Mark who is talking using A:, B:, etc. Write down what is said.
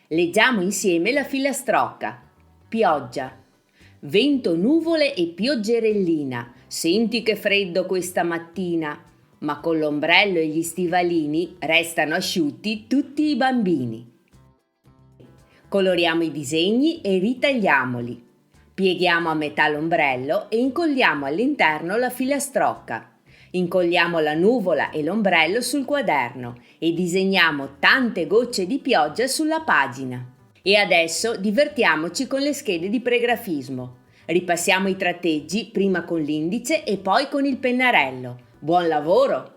A: Leggiamo insieme la filastrocca. Pioggia. Vento, nuvole e pioggerellina. Senti che freddo questa mattina. Ma con l'ombrello e gli stivalini restano asciutti tutti i bambini. Coloriamo i disegni e ritagliamoli. Pieghiamo a metà l'ombrello e incolliamo all'interno la filastrocca. Incolliamo la nuvola e l'ombrello sul quaderno e disegniamo tante gocce di pioggia sulla pagina. E adesso divertiamoci con le schede di pregrafismo. Ripassiamo i tratteggi prima con l'indice e poi con il pennarello. Buon lavoro!